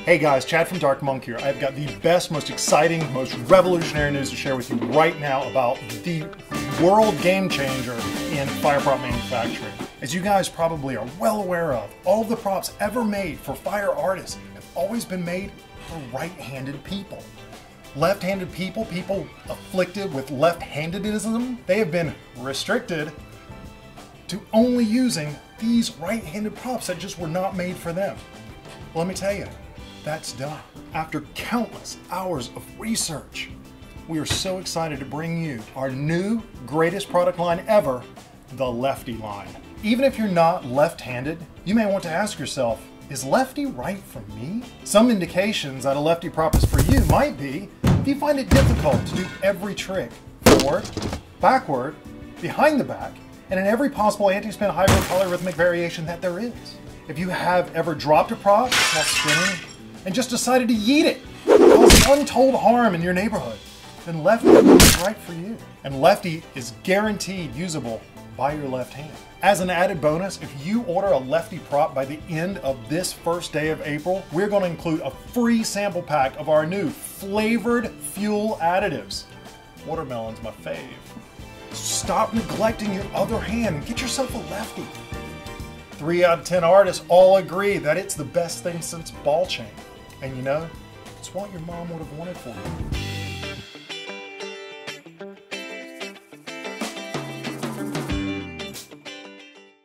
Hey guys, Chad from Dark Monk here. I've got the best, most exciting, most revolutionary news to share with you right now about the world game changer in fire prop manufacturing. As you guys probably are well aware of, all of the props ever made for fire artists have always been made for right-handed people. Left-handed people, people afflicted with left-handedism, they have been restricted to only using these right-handed props that just were not made for them. Well, let me tell you, that's done. After countless hours of research, we are so excited to bring you our new greatest product line ever, the Lefty Line. Even if you're not left-handed, you may want to ask yourself, is lefty right for me? Some indications that a lefty prop is for you might be if you find it difficult to do every trick, forward, backward, behind the back, and in every possible anti-spin hybrid polyrhythmic variation that there is. If you have ever dropped a prop while spinning and just decided to yeet it, cause untold harm in your neighborhood, then Lefty is right for you. And Lefty is guaranteed usable by your left hand. As an added bonus, if you order a Lefty prop by the end of this first day of April, we're going to include a free sample pack of our new flavored fuel additives. Watermelon's my fave. Stop neglecting your other hand and get yourself a Lefty. 3 out of 10 artists all agree that it's the best thing since ball chain. And you know, it's what your mom would have wanted for you.